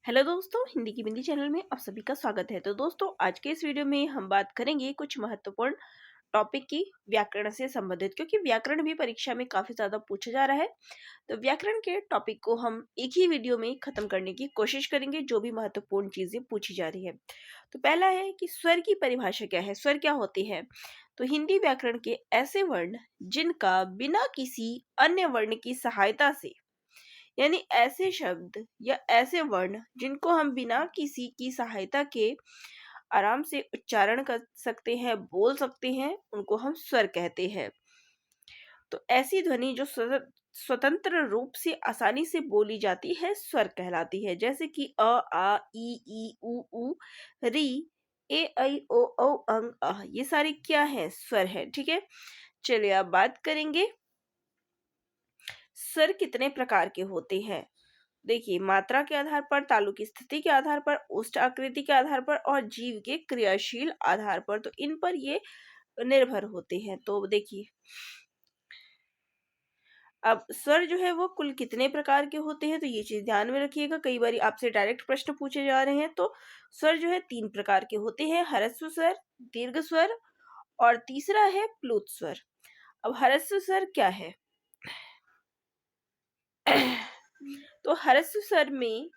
Hello दोस्तों, हिंदी की बिंदी channel में आप सभी का स्वागत है। तो दोस्तों, आज के इस वीडियो में हम बात करेंगे कुछ महत्वपूर्ण टॉपिक की व्याकरण से संबंधित, क्योंकि व्याकरण भी परीक्षा में काफी ज्यादा पूछा जा रहा है। तो व्याकरण के टॉपिक को हम एक ही वीडियो में खत्म करने की कोशिश करेंगे, जो भी महत्वपूर्ण चीजें पूछी जा रही है। तो पहला है कि स्वर की परिभाषा क्या है, स्वर क्या होते हैं। तो हिंदी व्याकरण के ऐसे वर्ण जिनका बिना किसी अन्य वर्ण की सहायता से, यानी ऐसे शब्द या ऐसे वर्ण जिनको हम बिना किसी की सहायता के आराम से उच्चारण कर सकते हैं, बोल सकते हैं, उनको हम स्वर कहते हैं। तो ऐसी ध्वनि जो स्वतंत्र रूप से आसानी से बोली जाती है, स्वर कहलाती है। जैसे कि अ, आ, ई उ, री, ए, ऐ, ओ, औ, अंग, अह, ये सारे क्या है, स्वर है। ठीक है, चलिए अब बात करेंगे स्वर कितने प्रकार के होते हैं। देखिए, मात्रा के आधार पर, तालु की स्थिति के आधार पर, ओष्ठ आकृति के आधार पर और जीव के क्रियाशील आधार पर, तो इन पर ये निर्भर होते हैं। तो देखिए, अब स्वर जो है वो कुल कितने प्रकार के होते हैं, तो ये चीज ध्यान में रखिएगा। कई बार आपसे डायरेक्ट प्रश्न पूछे जा रहे हैं। तो स्वर जो है 3 प्रकार के होते हैं: ह्रस्व स्वर, दीर्घ स्वर और तीसरा है प्लुत स्वर। अब ह्रस्व स्वर क्या है? तो ह्रस्व स्वर में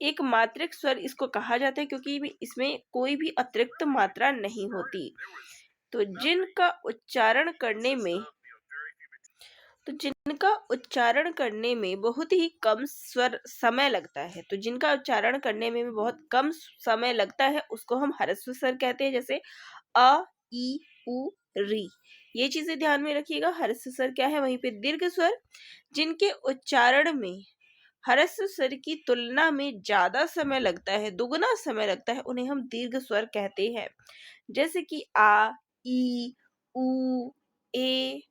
एक मात्रिक स्वर इसको कहा जाता है, क्योंकि इसमें कोई भी अतिरिक्त मात्रा नहीं होती। तो जिनका उच्चारण करने में बहुत ही कम स्वर समय लगता है, तो जिनका उच्चारण करने में भी बहुत कम समय लगता है, उसको हम ह्रस्व स्वर कहते हैं। जैसे अ, ई, उ, री, ये चीजें ध्यान में रखिएगा। ह्रस्व स्वर क्या है। वहीं पे दीर्घ स्वर, जिनके उच्चारण में ह्रस्व स्वर की तुलना में ज्यादा समय लगता है, दुगना समय लगता है, उन्हें हम दीर्घ स्वर कहते हैं। जैसे कि आ, ई, उ, ए,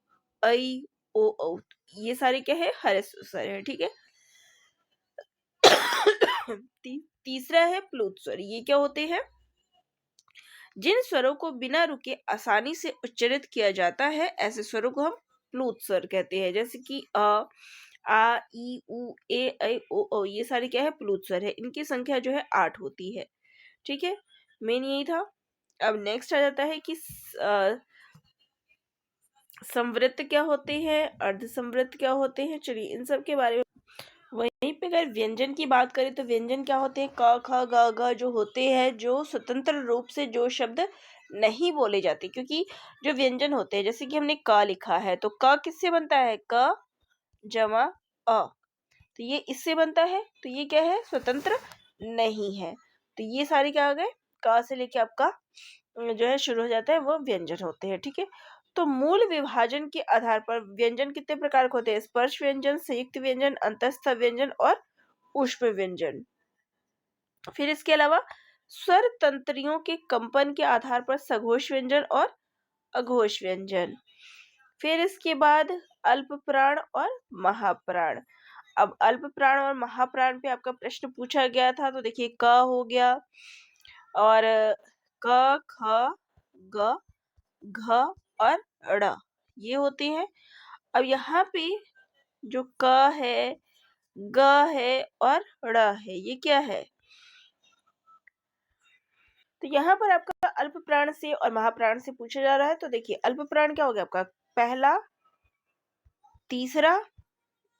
ऐ, ओ, औ, ये सारे क्या है, ह्रस्व स्वर है। ठीक है। तीसरा है प्लुत स्वर। ये क्या होते हैं? जिन स्वरों को बिना रुके आसानी से उच्चारित किया जाता है, ऐसे स्वरों को हम प्लुत स्वर कहते हैं। जैसे कि आ, ई, उ, ए, ऐ, ओ, औ, ये सारे क्या है, प्लुत स्वर है। इनकी संख्या जो है 8 होती है। ठीक है, मेन यही था। अब नेक्स्ट आ जाता है कि संवृत्त क्या होते हैं, अर्ध संवृत्त क्या होते हैं। चलिए इन सब के बारे में। वहीं पे अगर व्यंजन की बात करें तो व्यंजन क्या होते हैं? क, ख, ग, घ जो होते हैं, जो स्वतंत्र रूप से जो शब्द नहीं बोले जाते। क्योंकि जो व्यंजन होते हैं, जैसे कि हमने क लिखा है, तो क किससे बनता है? क जमा अ, तो ये इससे बनता है। तो ये क्या है? स्वतंत्र नहीं है। तो ये सारे क्या आ गए? क से लेके आपका जो है शुरू हो जाता है, वो व्यंजन होते हैं। ठीक है। तो मूल विभाजन के आधार पर व्यंजन कितने प्रकार के होते हैं? स्पर्श व्यंजन, संयुक्त व्यंजन, अंतस्थ व्यंजन और ऊष्म व्यंजन। फिर इसके अलावा स्वर तंत्रियों के कंपन के आधार पर सघोष व्यंजन और अघोष व्यंजन। फिर इसके बाद अल्प प्राण और महाप्राण। अब अल्प प्राण और महाप्राण पे आपका प्रश्न पूछा गया था। तो देखिए, क हो गया और क, ख, ग, घ और ड़, ये होते हैं। अब यहाँ पे जो क है, ग है और ड़ है, ये क्या है? तो यहाँ पर आपका अल्प प्राण से और महाप्राण से पूछा जा रहा है। तो देखिए, अल्प प्राण क्या हो गया आपका? पहला, तीसरा,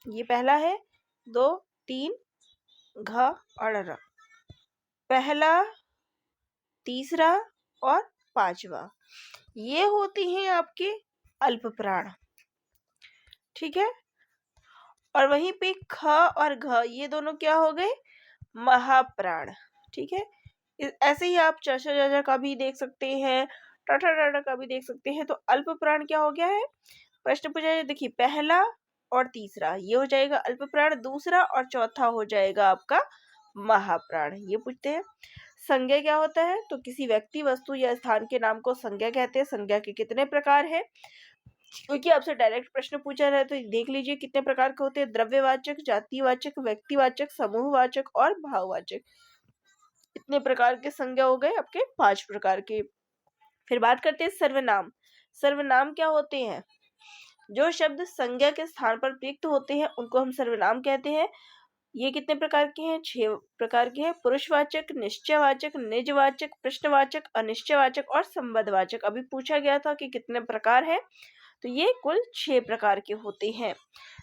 ये पहला है, 2, 3, घ और र। पहला, तीसरा और पांचवा, ये होते हैं आपके अल्प प्राण। ठीक है। और वहीं पे ख और घ, ये दोनों क्या हो गए? महाप्राण। ठीक है। ऐसे ही आप चर्चा जाजा का भी देख सकते हैं, टाटा टाटा का भी देख सकते हैं। तो अल्प प्राण क्या हो गया है? प्रश्न पूछा जाए, देखिए, पहला और तीसरा ये हो जाएगा अल्प प्राण, दूसरा और चौथा हो जाएगा आपका महाप्राण। ये पूछते हैं। संज्ञा क्या होता है? तो किसी व्यक्ति, वस्तु या स्थान के नाम को संज्ञा कहते हैं। संज्ञा के कितने प्रकार है? क्योंकि आपसे डायरेक्ट प्रश्न पूछा रहा है, तो देख लीजिए कितने प्रकार के होते हैं। द्रव्यवाचक, जातिवाचक, व्यक्तिवाचक, समूहवाचक और भाववाचक। इतने प्रकार के संज्ञा हो गए आपके, 5 प्रकार के। फिर बात करते हैं सर्वनाम। सर्वनाम क्या होते हैं? जो शब्द संज्ञा के स्थान पर प्रयुक्त होते हैं, उनको हम सर्वनाम कहते हैं। ये कितने प्रकार के हैं? 6 प्रकार के हैं। पुरुषवाचक, निश्चयवाचक, निजवाचक, प्रश्नवाचक, अनिश्चयवाचक और संबंधवाचक। अभी पूछा गया था कि कितने प्रकार है, तो ये कुल 6 प्रकार के होते हैं।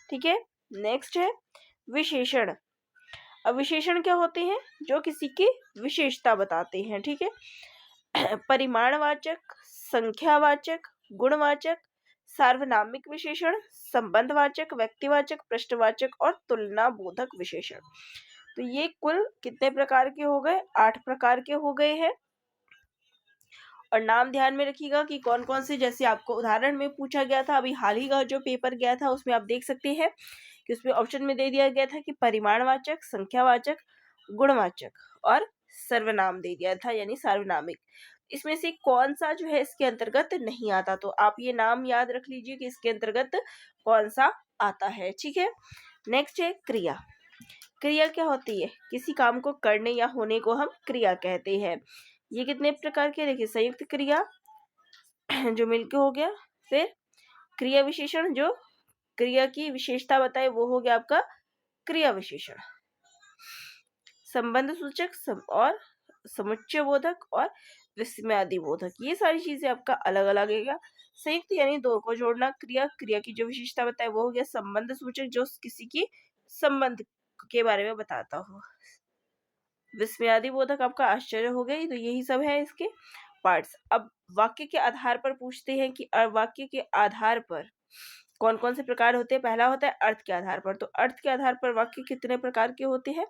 ठीक है, नेक्स्ट है विशेषण। अब विशेषण क्या होते हैं? जो किसी की विशेषता बताते हैं। ठीक है, परिमाणवाचक, संख्यावाचक, गुणवाचक, सार्वनामिक विशेषण, संबंधवाचक, व्यक्तिवाचक, प्रश्नवाचक और तुलना बोधक विशेषण। तो ये कुल कितने प्रकार के हो गए? 8 प्रकार के हो गए हैं। और नाम ध्यान में रखिएगा कि कौन कौन से, जैसे आपको उदाहरण में पूछा गया था, अभी हाल ही का जो पेपर गया था उसमें आप देख सकते हैं कि उसमें ऑप्शन में दे दिया गया था कि परिमाणवाचक, संख्यावाचक, गुणवाचक और सर्वनाम दे दिया था, यानी सार्वनामिक। इसमें से कौन सा जो है इसके अंतर्गत नहीं आता, तो आप ये नाम याद रख लीजिए कि इसके अंतर्गत कौन सा आता है। ठीक है, नेक्स्ट है क्रिया। क्रिया क्या होती है? किसी काम को करने या होने को हम क्रिया कहते हैं। ये कितने प्रकार के? देखिए, संयुक्त क्रिया जो मिलके हो गया, फिर क्रिया विशेषण जो क्रिया की विशेषता बताए वो हो गया आपका क्रिया विशेषण, संबंध सूचक और समुच्चय बोधक और विस्मयादि बोधक। ये सारी चीजें आपका अलग अलग है। संयुक्त यानी दो को जोड़ना, क्रिया क्रिया की जो विशेषता बताए वो हो गया संबंध सूचक जो किसी की संबंध के बारे में बताता हो, विस्मयादि बोधक आपका आश्चर्य हो गई। तो यही सब है इसके पार्ट्स। अब वाक्य के आधार पर पूछते हैं कि वाक्य के आधार पर कौन कौन से प्रकार होते हैं। पहला होता है अर्थ के आधार पर। तो अर्थ के आधार पर वाक्य कितने प्रकार के होते हैं?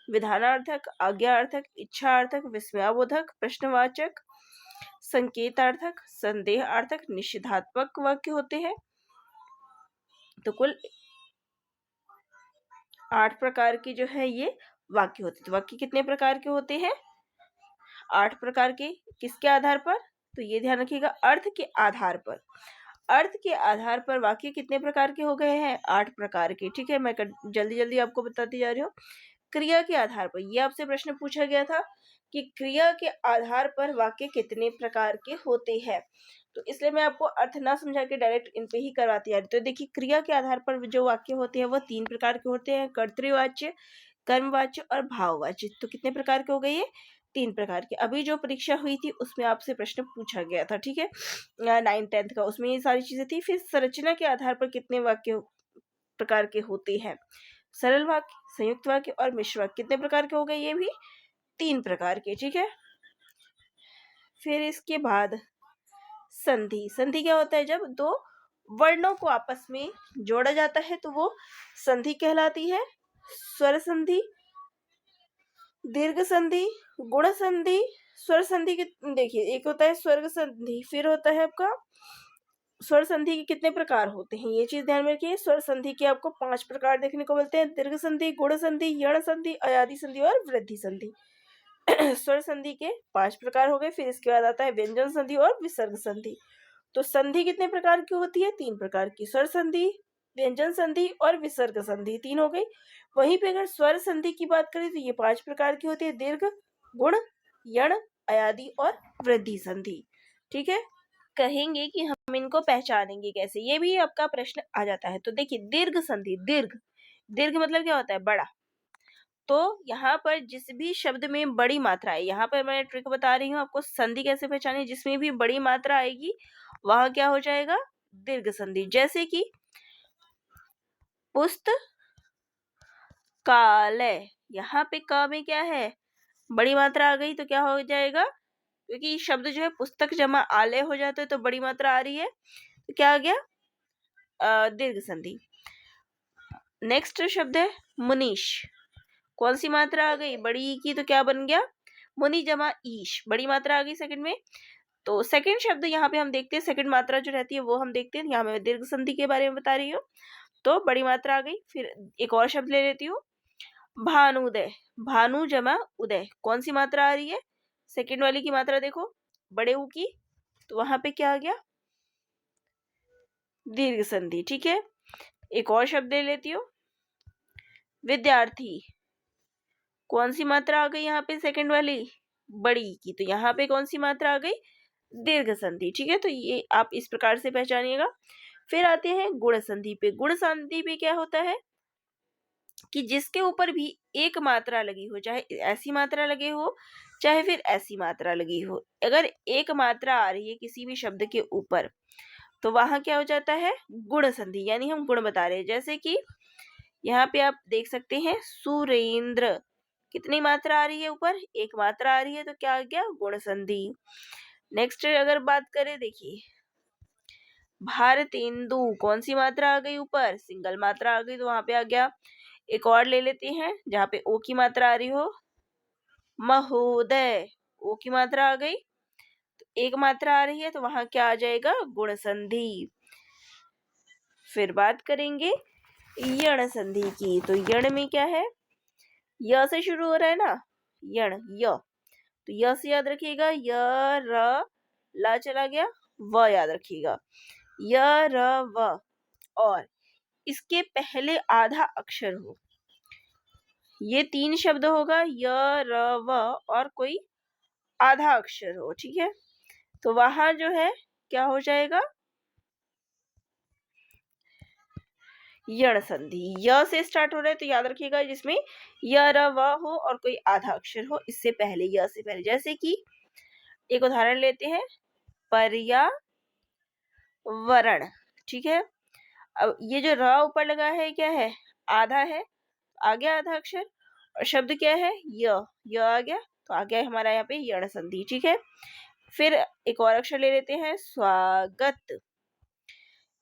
विधानार्थक, आज्ञार्थक, इच्छार्थक, विस्मयाबोधक, प्रश्नवाचक, संकेतार्थक, संदेहार्थक, निषेधात्मक वाक्य होते हैं। तो कुल 8 प्रकार की जो है ये वाक्य होते हैं। तो वाक्य कितने प्रकार के होते हैं? 8 प्रकार के। किसके आधार पर? तो ये ध्यान रखिएगा, अर्थ के आधार पर। अर्थ के आधार पर वाक्य कितने प्रकार के हो गए हैं? 8 प्रकार के। ठीक है, मैं जल्दी जल्दी आपको बताती जा रही हूँ। क्रिया के आधार पर, ये आपसे प्रश्न पूछा गया था कि क्रिया के आधार पर वाक्य कितने प्रकार के होते हैं, तो इसलिए मैं आपको अर्थ ना समझा के डायरेक्ट इन पे ही करवाती आ रही। तो देखिए, क्रिया के आधार पर जो वाक्य होते हैं वो 3 प्रकार के होते हैं, कर्तृवाच्य, कर्मवाच्य और भाववाच्य। तो कितने प्रकार के हो गए? ये 3 प्रकार के। अभी जो परीक्षा हुई थी उसमें आपसे प्रश्न पूछा गया था, ठीक है, 9th-10th का, उसमें ये सारी चीजें थी। फिर संरचना के आधार पर कितने वाक्य प्रकार के होते हैं? सरल वाक्य, संयुक्त वाक्य और मिश्र वाक्य। कितने प्रकार के हो गए? ये भी 3 प्रकार के। ठीक है, फिर इसके बाद संधि। संधि क्या होता है? जब दो वर्णों को आपस में जोड़ा जाता है तो वो संधि कहलाती है। स्वर संधि, दीर्घ संधि, गुण संधि, स्वर संधि की देखिए, एक होता है स्वर्ग संधि, फिर होता है आपका स्वर संधि के कितने प्रकार होते हैं, ये चीज ध्यान में रखिए। स्वर संधि के आपको 5 प्रकार देखने को मिलते हैं, दीर्घ संधि, गुण संधि, यण संधि, अयादि संधि और वृद्धि संधि। स्वर संधि के 5 प्रकार हो गए। फिर इसके बाद आता है व्यंजन संधि और विसर्ग संधि। तो संधि कितने प्रकार की होती है? 3 प्रकार की, स्वर संधि, व्यंजन संधि और विसर्ग संधि, 3 हो गई। वहीं पे अगर स्वर संधि की बात करें तो ये 5 प्रकार की होती है, दीर्घ, गुण, यण, अयादि और वृद्धि संधि। ठीक है, कहेंगे कि हम इनको पहचानेंगे कैसे, ये भी आपका प्रश्न आ जाता है। तो देखिए, दीर्घ संधि, दीर्घ, दीर्घ मतलब क्या होता है? बड़ा। तो यहाँ पर जिस भी शब्द में बड़ी मात्रा है, यहाँ पर मैं ट्रिक बता रही हूँ आपको संधि कैसे पहचाने, जिसमें भी बड़ी मात्रा आएगी वहां क्या हो जाएगा? दीर्घ संधि। जैसे कि पुस्तकालय, यहाँ पे क में क्या है? बड़ी मात्रा आ गई तो क्या हो जाएगा? क्योंकि शब्द जो है पुस्तक जमा आलय हो जाता है तो बड़ी मात्रा आ रही है, तो क्या आ गया? दीर्घ संधि। नेक्स्ट शब्द है मुनीश, कौन सी मात्रा आ गई? बड़ी की, तो क्या बन गया? मुनि जमा ईश, बड़ी मात्रा आ गई सेकंड में। तो सेकंड शब्द यहाँ पे हम देखते हैं, सेकंड मात्रा जो रहती है वो हम देखते हैं। यहाँ मैं दीर्घ संधि के बारे में बता रही हूँ, तो बड़ी मात्रा आ गई। फिर एक और शब्द ले लेती हूँ, भानुदय, भानु जमा उदय, कौन सी मात्रा आ रही है? सेकंड वाली की मात्रा देखो, बड़े ऊ की, तो वहां पे क्या आ गया? दीर्घ संधि। ठीक है, एक और शब्द ले लेती हूँ, विद्यार्थी, कौन सी मात्रा आ गई यहाँ पे? सेकंड वाली, बड़ी की, तो यहाँ पे कौन सी मात्रा आ गई? दीर्घ संधि। ठीक है, तो ये आप इस प्रकार से पहचानिएगा। फिर आते हैं गुण संधि पे। गुण संधि पे क्या होता है? कि जिसके ऊपर भी एक मात्रा लगी हो, चाहे ऐसी मात्रा लगे हो चाहे फिर ऐसी मात्रा लगी हो, अगर एक मात्रा आ रही है किसी भी शब्द के ऊपर तो वहां क्या हो जाता है, गुण संधि, यानी हम गुण बता रहे हैं। जैसे कि यहाँ पे आप देख सकते हैं सुरेंद्र, कितनी मात्रा आ रही है ऊपर, एक मात्रा आ रही है, तो क्या आ गया, गुण संधि। नेक्स्ट अगर बात करें, देखिए भारतेंदु, कौन सी मात्रा आ गई ऊपर, सिंगल मात्रा आ गई, तो वहां पे आ गया। एक और ले लेते हैं जहाँ पे ओ की मात्रा आ रही हो, महोदय, ओ की मात्रा आ गई, तो एक मात्रा आ रही है तो वहां क्या आ जाएगा, गुण संधि। फिर बात करेंगे यण संधि की, तो यण में क्या है, य से शुरू हो रहा है ना, यण, य, तो य से याद रखिएगा, य र, ला चला गया, व याद रखिएगा, य र व, और इसके पहले आधा अक्षर हो, ये 3 शब्द होगा, य र व और कोई आधा अक्षर हो, ठीक है, तो वहां जो है क्या हो जाएगा, यण संधि। य से स्टार्ट हो रहा है तो याद रखिएगा जिसमें य र व हो और कोई आधा अक्षर हो इससे पहले, य से पहले। जैसे कि एक उदाहरण लेते हैं, पर्यावरण, ठीक है, अब ये जो र ऊपर लगा है क्या है, आधा है, आ गया आधा अक्षर, और शब्द क्या है, य आ गया, तो आ गया हमारा यहाँ पे यण संधि, ठीक है। फिर एक और अक्षर ले लेते हैं, स्वागत,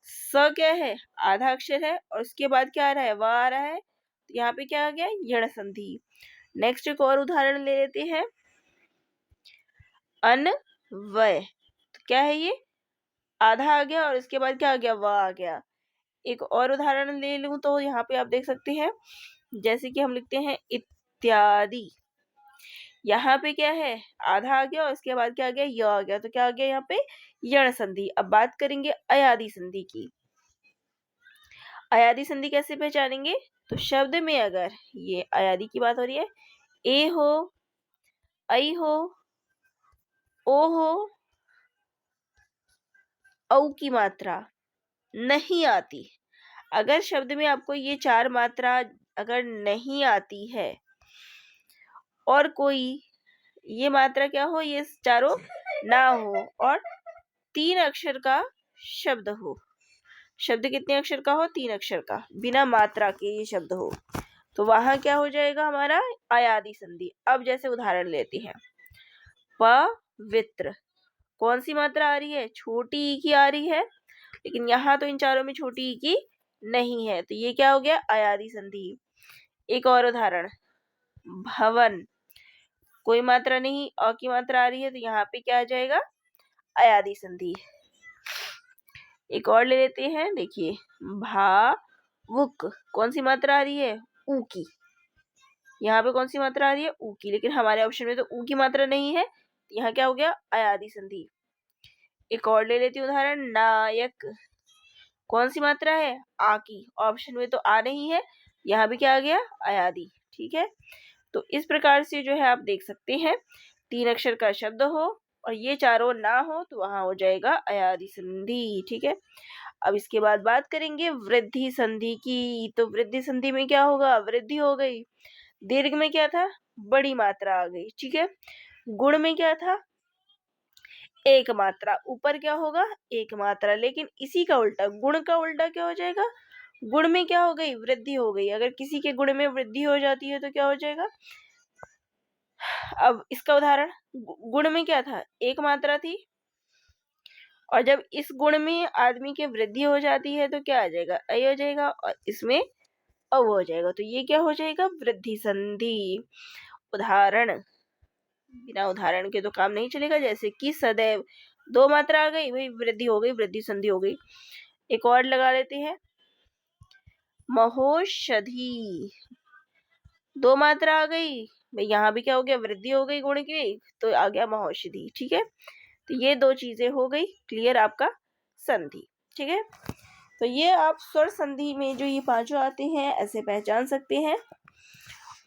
स क्या है, आधा अक्षर है, और उसके बाद क्या आ रहा है, व आ रहा है, तो यहाँ पे क्या आ गया, यण संधि। नेक्स्ट एक और उदाहरण ले लेते हैं, अन्वय, तो क्या है ये, आधा आ गया और इसके बाद क्या आ गया, व आ गया। एक और उदाहरण ले लूं तो यहाँ पे आप देख सकते हैं, जैसे कि हम लिखते हैं इत्यादि, यहाँ पे क्या है, आधा आ गया और इसके बाद क्या आ गया, य आ गया, तो क्या आ गया यहाँ पे, यण संधि। अब बात करेंगे अयादि संधि की। अयादि संधि कैसे पहचानेंगे, तो शब्द में अगर ये अयादि की बात हो रही है, ए हो, ऐ हो, ओ हो, औ की मात्रा नहीं आती, अगर शब्द में आपको ये 4 मात्रा अगर नहीं आती है और कोई ये मात्रा क्या हो, ये चारों ना हो, और 3 अक्षर का शब्द हो, शब्द कितने अक्षर का हो, 3 अक्षर का, बिना मात्रा के ये शब्द हो, तो वहां क्या हो जाएगा हमारा, अयादि संधि। अब जैसे उदाहरण लेते हैं, पवित्र, कौन सी मात्रा आ रही है, छोटी ई की आ रही है, लेकिन यहाँ तो इन चारों में छोटी ई की नहीं है, तो ये क्या हो गया, अयादि संधि। एक और उदाहरण, भवन, कोई मात्रा नहीं, अ की मात्रा आ रही है, तो यहाँ पे क्या आ जाएगा, अयादि संधि। एक और ले लेते हैं, देखिए भावुक, कौन सी मात्रा आ रही है, ऊ की, यहाँ पे कौन सी मात्रा आ रही है, ऊ की, लेकिन हमारे ऑप्शन में तो ऊ की मात्रा नहीं है, यहाँ क्या हो गया, अयादि संधि। एक और ले लेती हूँ उदाहरण, नायक, कौन सी मात्रा है, आ की, ऑप्शन में तो आ नहीं है, यहाँ भी क्या आ गया, अयादि, ठीक है। तो इस प्रकार से जो है आप देख सकते हैं, 3 अक्षर का शब्द हो और ये चारों ना हो तो वहां हो जाएगा अयादि संधि, ठीक है। अब इसके बाद बात करेंगे वृद्धि संधि की, तो वृद्धि संधि में क्या होगा, वृद्धि हो गई, दीर्घ में क्या था, बड़ी मात्रा आ गई, ठीक है, गुण में क्या था, एक मात्रा, ऊपर क्या होगा, एक मात्रा, लेकिन इसी का उल्टा, गुण का उल्टा क्या हो जाएगा, गुण में क्या हो गई, वृद्धि हो गई, अगर किसी के गुण में वृद्धि हो जाती है तो क्या हो जाएगा। अब इसका उदाहरण, गुण में क्या था, एक मात्रा थी, और जब इस गुण में आदमी की वृद्धि हो जाती है तो क्या आ जाएगा, अ हो जाएगा, और इसमें अ हो जाएगा, तो ये क्या हो जाएगा, वृद्धि संधि। उदाहरण, बिना उदाहरण के तो काम नहीं चलेगा, जैसे कि सदैव, 2 मात्रा आ गई, वही वृद्धि हो गई, वृद्धि संधि हो गई। एक और लगा लेते हैं, महोषधि, 2 मात्रा आ गई, भाई यहाँ भी क्या हो गया, वृद्धि हो गई गुण की, तो आ गया महौषधि, ठीक है। तो ये 2 चीजें हो गई क्लियर आपका संधि, ठीक है। तो ये आप स्वर संधि में जो ये 5 आते हैं ऐसे पहचान सकते हैं।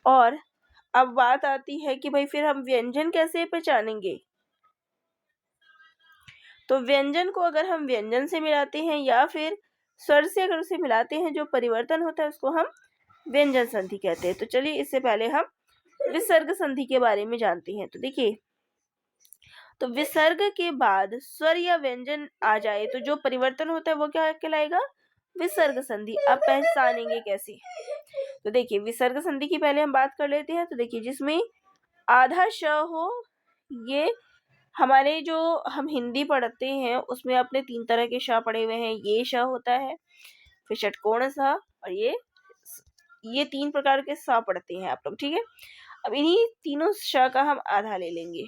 और अब बात आती है कि भाई फिर हम व्यंजन कैसे पहचानेंगे, तो व्यंजन को अगर हम व्यंजन से मिलाते हैं या फिर स्वर से अगर उसे मिलाते हैं, जो परिवर्तन होता है उसको हम व्यंजन संधि कहते हैं। तो चलिए इससे पहले हम विसर्ग संधि के बारे में जानते हैं। तो देखिए, तो विसर्ग के बाद स्वर या व्यंजन आ जाए तो जो परिवर्तन होता है वो क्या कहलाएगा? विसर्ग संधि। अब पहचानेंगे कैसे? तो देखिए, विसर्ग संधि की पहले हम बात कर लेते हैं। तो देखिए, जिसमें आधा श हो, ये हमारे जो हम हिंदी पढ़ते हैं उसमें अपने 3 तरह के श पढ़े हुए हैं। ये श होता है, फिर षटकोण स, और ये 3 प्रकार के स पढ़ते हैं आप लोग, ठीक है। अब इन्हीं तीनों श का हम आधा ले लेंगे।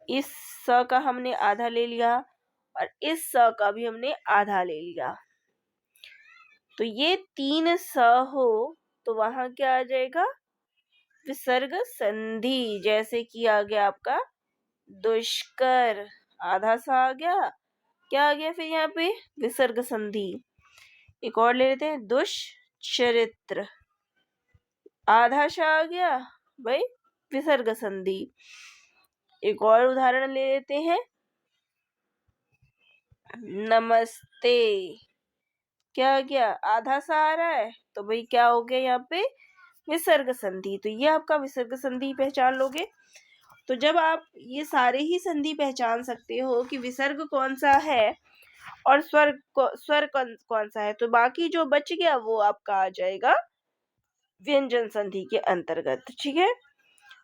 इस स का हमने आधा ले लिया और इस स का भी हमने आधा ले लिया। तो ये 3 स हो तो वहां क्या आ जाएगा? विसर्ग संधि। जैसे कि आ गया आपका दुष्कर, आधा सा आ गया, क्या आ गया फिर यहाँ पे? विसर्ग संधि। एक और ले लेते हैं, दुष्चरित्र, आधा सा आ गया भाई, विसर्ग संधि। एक और उदाहरण ले लेते हैं, नमस्ते, क्या आ गया? आधा सा आ रहा है, तो भाई क्या हो गया यहाँ पे? विसर्ग संधि। तो ये आपका विसर्ग संधि पहचान लोगे। तो जब आप ये सारे ही संधि पहचान सकते हो कि विसर्ग कौन सा है और स्वर कौन सा है, तो बाकी जो बच गया वो आपका आ जाएगा व्यंजन संधि के अंतर्गत, ठीक है।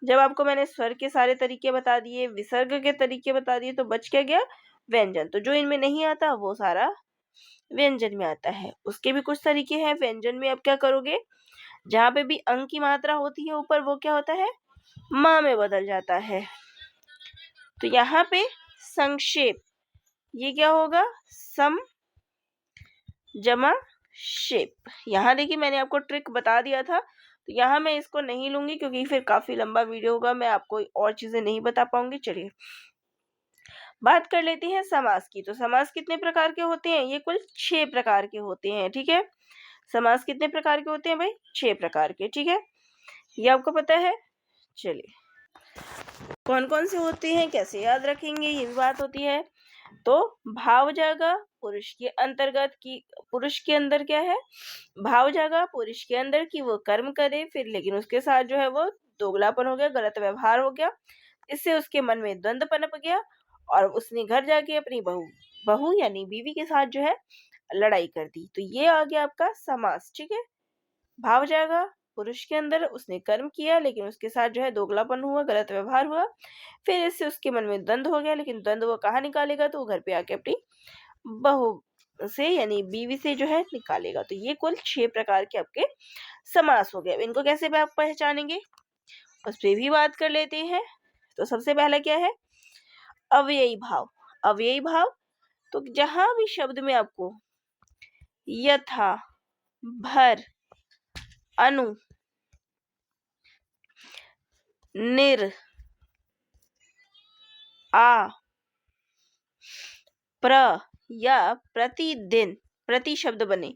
जब आपको मैंने स्वर के सारे तरीके बता दिए, विसर्ग के तरीके बता दिए, तो बच क्या गया? व्यंजन। तो जो इनमें नहीं आता वो सारा व्यंजन में आता है। उसके भी कुछ तरीके हैं व्यंजन में। अब क्या करोगे? जहाँ पे भी अंक की मात्रा होती है ऊपर, वो क्या होता है? माँ में बदल जाता है। तो यहाँ पे संक्षेप, ये क्या होगा? सम जमा शेप। यहाँ देखिए, मैंने आपको ट्रिक बता दिया था, तो यहाँ मैं इसको नहीं लूंगी क्योंकि फिर काफी लंबा वीडियो होगा, मैं आपको और चीजें नहीं बता पाऊंगी। चलिए बात कर लेते हैं समास की। तो समास कितने प्रकार के होते हैं? ये कुल 6 प्रकार के होते हैं, ठीक है। समास कितने प्रकार के होते हैं भाई? 6 प्रकार के, ठीक है। ये आपको पता है। चलिए, कौन कौन से होते हैं, कैसे याद रखेंगे, ये भी बात होती है। तो भाव जागा पुरुष के अंतर्गत की, पुरुष के अंदर क्या है? भाव जागा पुरुष के अंदर की वो कर्म करे, फिर लेकिन उसके साथ जो है वो दोगलापन हो गया, गलत व्यवहार हो गया, इससे उसके मन में द्वंद्व पनप गया और उसने घर जाके अपनी बहू यानी बीवी के साथ जो है लड़ाई कर दी। तो ये आ गया आपका समास, ठीक है। भाव जागा पुरुष के अंदर, उसने कर्म किया लेकिन उसके साथ जो है दोगलापन हुआ, गलत व्यवहार हुआ, फिर इससे उसके मन में द्वंद्व हो गया, लेकिन द्वंद्व वो कहाँ निकालेगा? तो वो घर पे आके अपनी बहू से यानी बीवी से जो है निकालेगा। तो ये कुल 6 प्रकार के आपके समास हो गए। इनको कैसे आप पहचानेंगे, उस पर भी बात कर लेते हैं। तो सबसे पहला क्या है? अव्ययी भाव। अव्ययी भाव, तो जहां भी शब्द में आपको यथा, भर, अनु, निर, आ, प्र या प्रतिदिन, प्रति शब्द बने,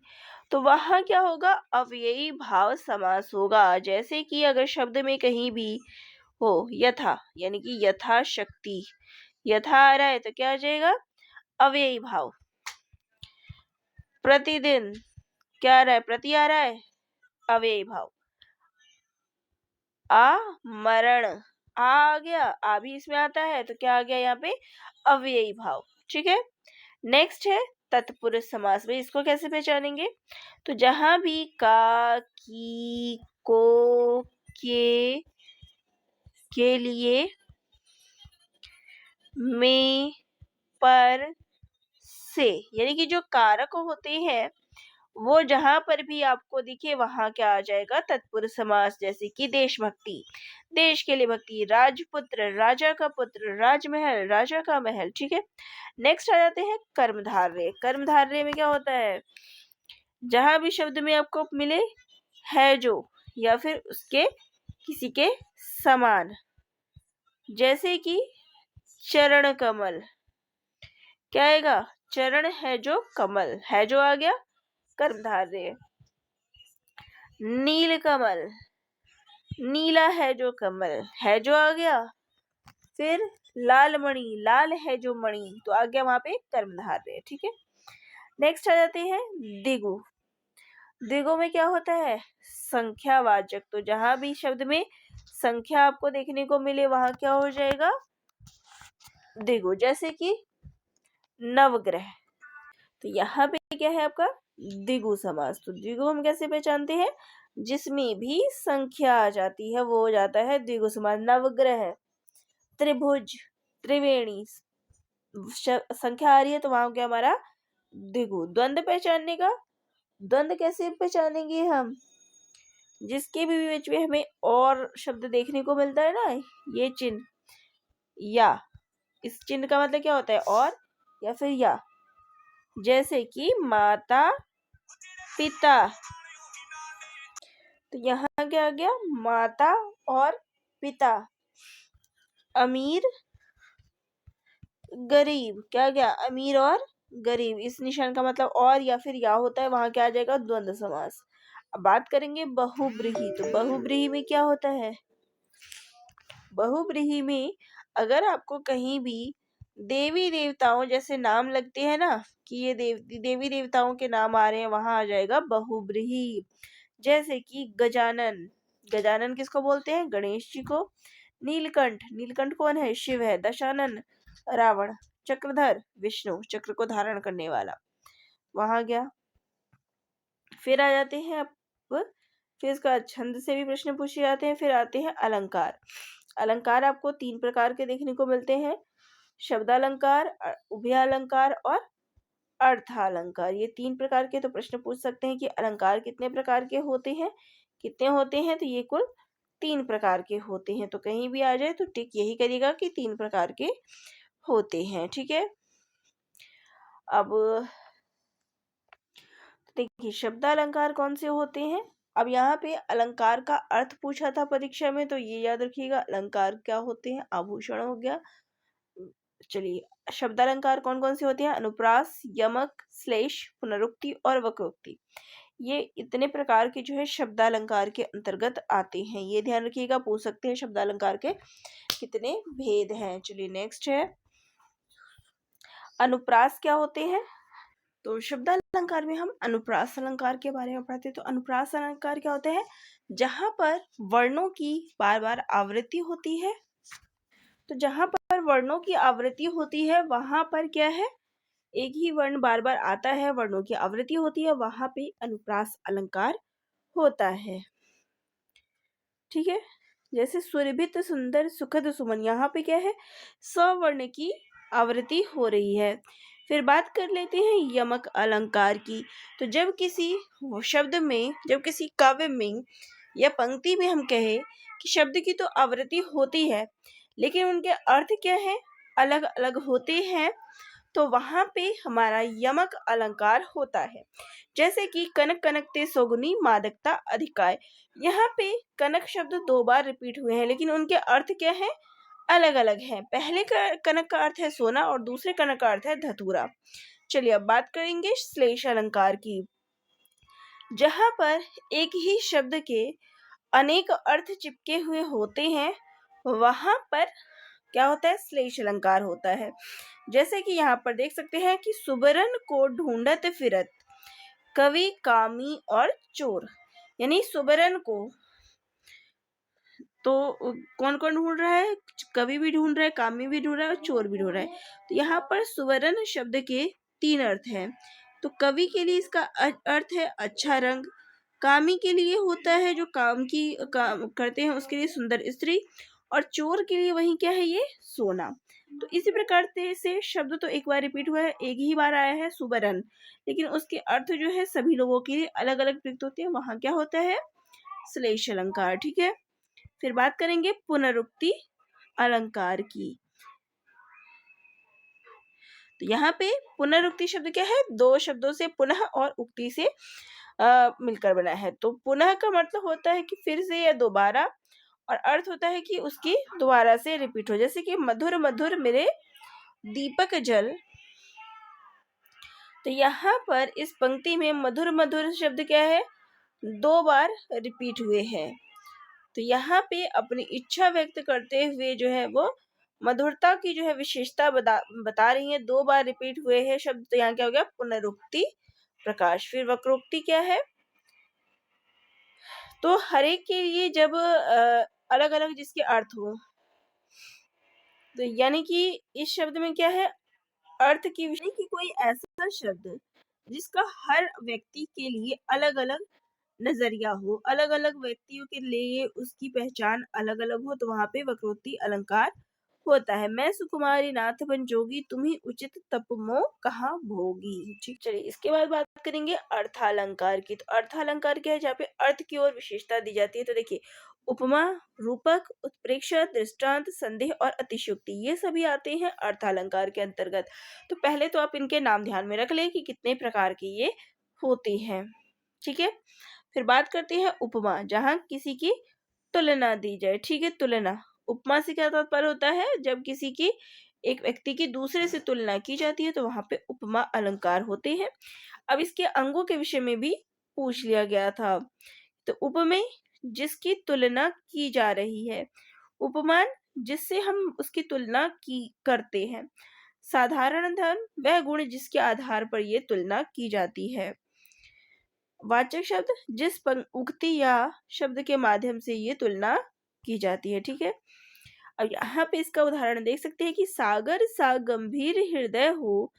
तो वहां क्या होगा? अव्ययी भाव समास होगा। जैसे कि अगर शब्द में कहीं भी हो यथा, यानी कि यथाशक्ति, यथा आ रहा है तो क्या आ जाएगा? अव्ययी भाव। प्रतिदिन, क्या आ रहा है? प्रति आ रहा है, अव्ययी भाव। मरण, आ गया, आ भी इसमें आता है, तो क्या आ गया यहाँ पे? अव्ययी भाव, ठीक है। नेक्स्ट है तत्पुरुष समास। भाई इसको कैसे पहचानेंगे? तो जहां भी का, की, को, के लिए, में, पर, से, यानी कि जो कारक होते हैं वो जहां पर भी आपको दिखे वहां क्या आ जाएगा? तत्पुरुष समास। जैसे कि देशभक्ति, देश के लिए भक्ति, राजपुत्र, राजा का पुत्र, राजमहल, राजा का महल, ठीक है। नेक्स्ट आ जाते हैं कर्मधारय। कर्मधारय में क्या होता है? जहां भी शब्द में आपको मिले है जो, या फिर उसके किसी के समान, जैसे कि चरण कमल, क्या आएगा? चरण है जो, कमल है जो आ गया, कर्मधारय। नील कमल, नीला है जो, कमल है जो आ गया। फिर लाल मणि, लाल है जो मणि, तो आ गया वहां पे कर्मधारय, ठीक है। नेक्स्ट आ जाते हैं दिगु। दिगु में क्या होता है? संख्यावाचक। तो जहां भी शब्द में संख्या आपको देखने को मिले वहां क्या हो जाएगा? दिगु। जैसे कि नवग्रह, तो यहाँ पे क्या है आपका? द्विगु समास। तो द्विगु हम कैसे पहचानते हैं? जिसमें भी संख्या आ जाती है वो हो जाता है द्विगु समास। नवग्रह, त्रिभुज, त्रिवेणी, संख्या आ रही है तो वहां क्या हमारा? द्विगु। द्वंद्व पहचानने का, द्वंद्व कैसे पहचानेंगे हम? जिसके भी बीच में हमें और शब्द देखने को मिलता है ना, ये चिन्ह या, इस चिन्ह का मतलब क्या होता है? और या फिर या। जैसे कि माता पिता, तो यहाँ क्या आ गया? माता और पिता। अमीर गरीब, क्या गया? अमीर और गरीब। इस निशान का मतलब और या फिर या होता है, वहां क्या आ जाएगा? द्वंद्व समास। अब बात करेंगे बहुब्रीहि। तो बहुब्रीहि में क्या होता है? बहुब्रीहि में अगर आपको कहीं भी देवी देवताओं जैसे नाम लगते हैं ना, कि ये देवी देवताओं के नाम आ रहे हैं, वहां आ जाएगा बहुब्रीहि। जैसे कि गजानन, गजानन किसको बोलते हैं? गणेश जी को। नीलकंठ, नीलकंठ कौन है? शिव है। दशानन, रावण। चक्रधर, विष्णु, चक्र को धारण करने वाला। वहां गया। फिर आ जाते हैं अब, फिर इसका छंद से भी प्रश्न पूछे जाते हैं। फिर आते हैं अलंकार। अलंकार आपको 3 प्रकार के देखने को मिलते हैं: शब्दालंकार, उभयालंकार और अर्थालंकार। ये 3 प्रकार के तो प्रश्न पूछ सकते हैं कि अलंकार कितने प्रकार के होते हैं, कितने होते हैं? तो ये कुल 3 प्रकार के होते हैं। तो कहीं भी आ जाए तो टिक यही करेगा कि 3 प्रकार के होते हैं। ठीक है। अब देखिए शब्दालंकार कौन से होते हैं। अब यहाँ पे अलंकार का अर्थ पूछा था परीक्षा में, तो ये याद रखिएगा अलंकार क्या होते हैं। आभूषण हो गया। चलिए शब्दालंकार कौन कौन से होते हैं? अनुप्रास, यमक, श्लेष, पुनरुक्ति और वक्रोक्ति। ये इतने प्रकार के जो है शब्दालंकार के अंतर्गत आते हैं। ये ध्यान रखिएगा, पूछ सकते हैं शब्दालंकार के कितने भेद हैं। चलिए नेक्स्ट है अनुप्रास क्या होते हैं। तो शब्दालंकार में हम अनुप्रास अलंकार के बारे में पढ़ते हैं। तो अनुप्रास अलंकार क्या होते हैं? जहां पर वर्णों की बार बार आवृत्ति होती है। तो जहां पर वर्णों की आवृत्ति होती है वहां पर क्या है? एक ही वर्ण बार बार आता है, वर्णों की आवृत्ति होती है, वहां पे अनुप्रास अलंकार होता है। ठीक है। जैसे सुरभित, सुंदर, सुखद, सुमन, यहाँ पे क्या है? स्वर्ण की आवृत्ति हो रही है। फिर बात कर लेते हैं यमक अलंकार की। तो जब किसी शब्द में, जब किसी काव्य में या पंक्ति में हम कहें कि शब्द की तो आवृत्ति होती है लेकिन उनके अर्थ क्या है? अलग अलग होते हैं, तो वहां पे हमारा यमक अलंकार होता है। जैसे कि कनक कनकते सौगुनी मादकता अधिकाय। यहाँ पे कनक शब्द 2 बार रिपीट हुए हैं लेकिन उनके अर्थ क्या है? अलग अलग हैं। पहले का कनक का अर्थ है सोना और दूसरे कनक का अर्थ है धतूरा। चलिए अब बात करेंगे श्लेष अलंकार की। जहां पर एक ही शब्द के अनेक अर्थ चिपके हुए होते हैं वहां पर क्या होता है? श्लेष अलंकार होता है। जैसे कि यहाँ पर देख सकते हैं कि सुबरन को ढूंढत फिरत, कवि, कामी और चोर। यानी सुबरन को तो कौन कौन ढूंढ रहा है? कवि भी ढूंढ रहा है, कामी भी ढूंढ रहा है और चोर भी ढूंढ रहा है। तो यहाँ पर सुवर्ण शब्द के 3 अर्थ हैं। तो कवि के लिए इसका अर्थ है अच्छा रंग, कामी के लिए होता है जो काम करते हैं उसके लिए सुंदर स्त्री, और चोर के लिए वही क्या है? ये सोना। तो इसी प्रकार से शब्द तो एक बार रिपीट हुआ है, एक ही बार आया है सुबरन, लेकिन उसके अर्थ जो है सभी लोगों के लिए अलग अलग प्रयुक्त होते हैं। वहां क्या होता है? श्लेष अलंकार। ठीक है। फिर बात करेंगे पुनरुक्ति अलंकार की। तो यहाँ पे पुनरुक्ति शब्द क्या है? 2 शब्दों से पुनः और उक्ति से मिलकर बना है। तो पुनः का मतलब होता है कि फिर से या दोबारा, और अर्थ होता है कि उसकी दोबारा से रिपीट हो। जैसे कि मधुर मधुर मेरे दीपक जल। तो यहाँ पर इस पंक्ति में मधुर मधुर शब्द क्या है? 2 बार रिपीट हुए हैं। तो यहाँ पे अपनी इच्छा व्यक्त करते हुए जो है वो मधुरता की जो है विशेषता बता रही है। 2 बार रिपीट हुए हैं शब्द, तो यहाँ क्या हो गया, पुनरुक्ति प्रकाश। फिर वक्रोक्ति क्या है, तो हर एक के लिए जब अलग अलग जिसके अर्थ हो, तो यानी कि इस शब्द में क्या है, अर्थ की विषय की कोई ऐसा शब्द जिसका हर व्यक्ति के लिए अलग अलग नजरिया हो, अलग अलग व्यक्तियों के लिए उसकी पहचान अलग अलग हो, तो वहां पे वक्रोक्ति अलंकार होता है। मैं सुकुमारी नाथ बन जोगी, तुम्ही उचित तप मो कहाँ भोगी। ठीक, चलिए इसके बाद बात करेंगे अर्थालंकार की। तो अर्थालंकार क्या है, जहाँ पे अर्थ की ओर विशेषता दी जाती है। तो देखिए, उपमा, रूपक, उत्प्रेक्षा, दृष्टांत, संदेह और अतिशयोक्ति, ये सभी आते हैं अर्थालंकार के अंतर्गत। तो पहले तो आप इनके नाम ध्यान में रख ले कि कितने प्रकार की ये होती हैं। ठीक है, फिर बात करते हैं उपमा, जहां किसी की तुलना दी जाए। ठीक है, तुलना, उपमा से क्या तात्पर्य होता है, जब किसी की, एक व्यक्ति की दूसरे से तुलना की जाती है, तो वहां पे उपमा अलंकार होते हैं। अब इसके अंगों के विषय में भी पूछ लिया गया था। तो उपमेय, जिसकी तुलना की जा रही है। उपमान, जिससे हम उसकी तुलना की करते हैं। साधारण धर्म, वह गुण जिसके आधार पर ये तुलना की जाती है। वाचक शब्द, जिस उक्ति या शब्द के माध्यम से ये तुलना की जाती है। ठीक है, अब यहाँ पे इसका उदाहरण देख सकते हैं कि सागर सा गंभीर हृदय हो,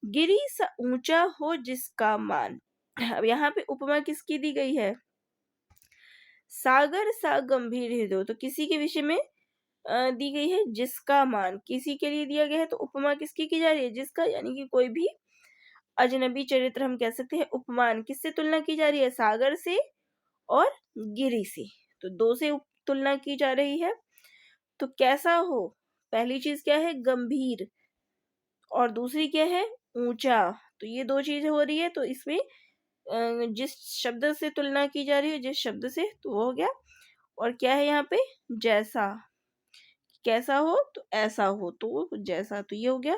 गिरी सा ऊंचा हो जिसका मान। अब यहाँ पे उपमा किसकी दी गई है, सागर सा गंभीर हृदय, तो किसी के विषय में दी गई है, जिसका मान किसी के लिए दिया गया है। तो उपमा किसकी की जा रही है, जिसका, यानी कि कोई भी अजनबी चरित्र हम कह सकते हैं। उपमान, किससे तुलना की जा रही है, सागर से और गिरी से, तो दो से तुलना की जा रही है। तो कैसा हो, पहली चीज क्या है, गंभीर, और दूसरी क्या है, ऊंचा। तो ये दो चीजें हो रही है, तो इसमें जिस शब्द से तुलना की जा रही है, जिस शब्द से, तो वो हो गया। और क्या है यहाँ पे, जैसा, कैसा हो तो ऐसा हो, तो जैसा, तो ये हो गया।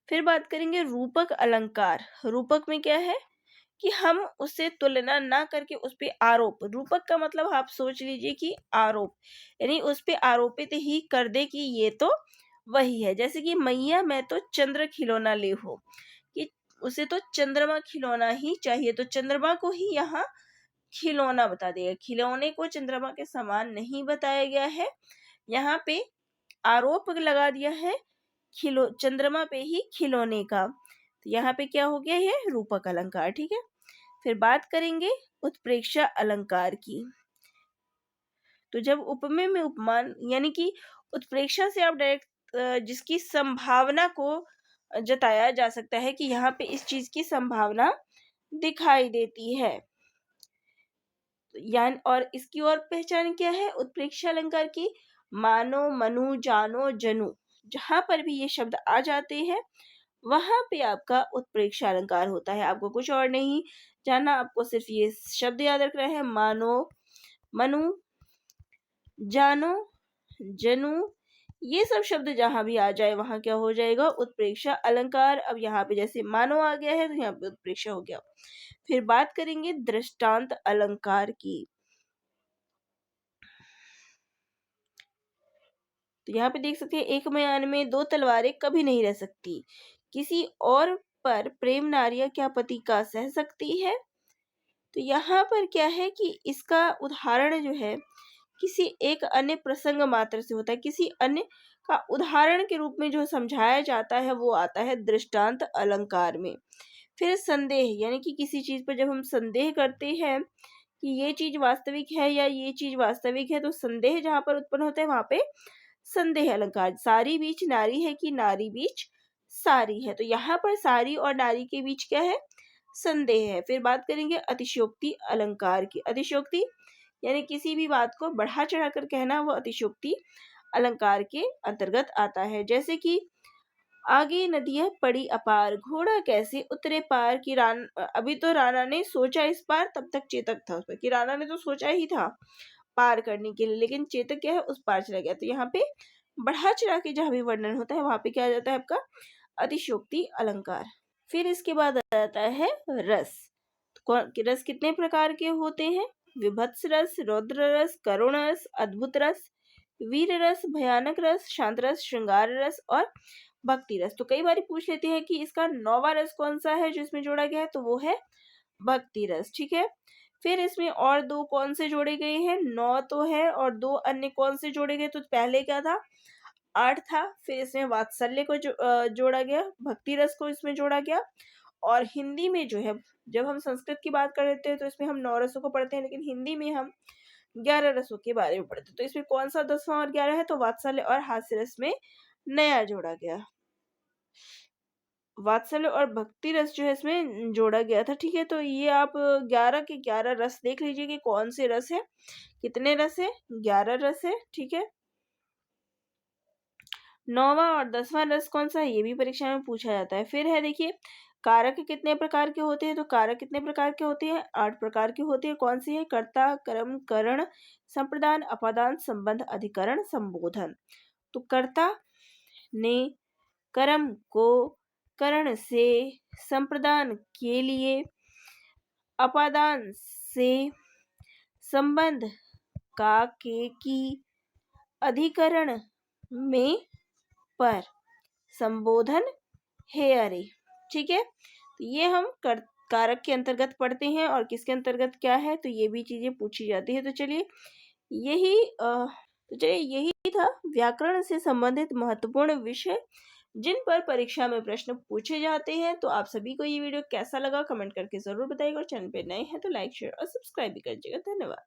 फिर बात करेंगे रूपक अलंकार। रूपक में क्या है कि हम उससे तुलना ना करके उस पे आरोप, रूपक का मतलब आप सोच लीजिए कि आरोप, यानी उस पे आरोपित ही कर दे कि ये तो वही है। जैसे कि मैया मैं तो चंद्र खिलौना ले हो, कि उसे तो चंद्रमा खिलौना ही चाहिए, तो चंद्रमा को ही यहाँ खिलौना बता दिया। खिलौने को चंद्रमा के समान नहीं बताया गया है, यहाँ पे आरोप लगा दिया है चंद्रमा पे ही खिलौने का। तो यहाँ पे क्या हो गया, ये रूपक अलंकार। ठीक है, फिर बात करेंगे उत्प्रेक्षा अलंकार की। तो जब उपमेय में उपमान, यानी कि उत्प्रेक्षा से आप डायरेक्ट जिसकी संभावना को जताया जा सकता है कि यहाँ पे इस चीज की संभावना दिखाई देती है, यानी, और इसकी और पहचान क्या है उत्प्रेक्षा अलंकार की, मानो, मनु, जानो, जनु, जहां पर भी ये शब्द आ जाते हैं वहां पे आपका उत्प्रेक्षा अलंकार होता है। आपको कुछ और नहीं जानना, आपको सिर्फ ये शब्द याद रखना है, मानो, मनु, जानो, जनु, ये सब शब्द जहां भी आ जाए वहां क्या हो जाएगा, उत्प्रेक्षा अलंकार। अब यहाँ पे जैसे मानो आ गया है, तो यहाँ पे उत्प्रेक्षा हो गया। फिर बात करेंगे दृष्टांत अलंकार की। तो यहाँ पे देख सकते हैं, एक म्यान में दो तलवारें कभी नहीं रह सकती, किसी और पर प्रेम नारियां क्या पति का सह सकती है। तो यहाँ पर क्या है कि इसका उदाहरण जो है किसी एक अन्य प्रसंग मात्र से होता है, किसी अन्य का उदाहरण के रूप में जो समझाया जाता है वो आता है दृष्टांत अलंकार में। फिर संदेह, यानी कि किसी चीज पर जब हम संदेह करते हैं कि ये चीज वास्तविक है या ये चीज वास्तविक है, तो संदेह जहां पर उत्पन्न होता है वहां पे संदेह अलंकार। सारी बीच नारी है कि नारी बीच सारी है, तो यहाँ पर सारी और नारी के बीच क्या है, संदेह है। फिर बात करेंगे अतिशयोक्ति अलंकार की। अतिशयोक्ति यानी किसी भी बात को बढ़ा चढ़ा कर कहना, वो अतिशयोक्ति अलंकार के अंतर्गत आता है। जैसे कि आगे नदियां पड़ी अपार, घोड़ा कैसे उतरे पार, कि अभी तो राणा ने सोचा इस पार, तब तक चेतक था उस पर, कि राणा ने तो सोचा ही था पार करने के लिए, लेकिन चेतक क्या है, उस पार चला गया। तो यहाँ पे बढ़ा चढ़ा के जहाँ भी वर्णन होता है वहां पे क्या आ जाता है आपका, अतिशयोक्ति अलंकार। फिर इसके बाद आ जाता है रस। तो रस कितने प्रकार के होते हैं, विभत्स रस, रौद्र रस, करुण रस, अद्भुत रस, वीर रस, भयानक रस, शांत रस, श्रृंगार रस और भक्ति रस। तो कई बार पूछ लेते हैं कि इसका 9वां रस कौन सा है जो इसमें जोड़ा गया है, तो वो है भक्ति रस। ठीक है, फिर इसमें और दो कौन से जोड़े गए हैं, 9 तो है और दो अन्य कौन से जोड़े गए, तो पहले क्या था, 8 था। फिर इसमें वात्सल्य को जोड़ा गया, भक्ति रस को इसमें जोड़ा गया। और हिंदी में जो है, जब हम संस्कृत की बात कर लेते हैं तो इसमें हम 9 रसों को पढ़ते हैं, लेकिन हिंदी में हम 11 रसों के बारे में पढ़ते हैं। तो इसमें कौन सा 10वां और 11 है, तो वात्सल्य और हास्य रस में नया जोड़ा गया, वात्सल्य और भक्ति रस जो है इसमें जोड़ा गया था। ठीक है, तो ये आप 11 के 11 रस देख लीजिए कि कौन से रस है, कितने रस है, 11 रस है। ठीक है, 9वां और 10वां रस कौन सा है, ये भी परीक्षा में पूछा जाता है। फिर है देखिए, कारक कितने प्रकार के होते हैं, तो कारक कितने प्रकार के होते हैं, 8 प्रकार के होते हैं। कौन से हैं, कर्ता, कर्म, करण, संप्रदान, अपादान, संबंध, अधिकरण, संबोधन। तो कर्ता ने कर्म को करण से, संप्रदान के लिए, अपादान से, संबंध का के की, अधिकरण में पर, संबोधन है अरे। ठीक है, तो ये हम कारक के अंतर्गत पढ़ते हैं और किसके अंतर्गत क्या है, तो ये भी चीजें पूछी जाती है। तो चलिए यही था व्याकरण से संबंधित महत्वपूर्ण विषय जिन पर परीक्षा में प्रश्न पूछे जाते हैं। तो आप सभी को ये वीडियो कैसा लगा कमेंट करके जरूर बताइएगा, और चैनल पे नए हैं तो लाइक शेयर और सब्सक्राइब भी करिएगा। धन्यवाद।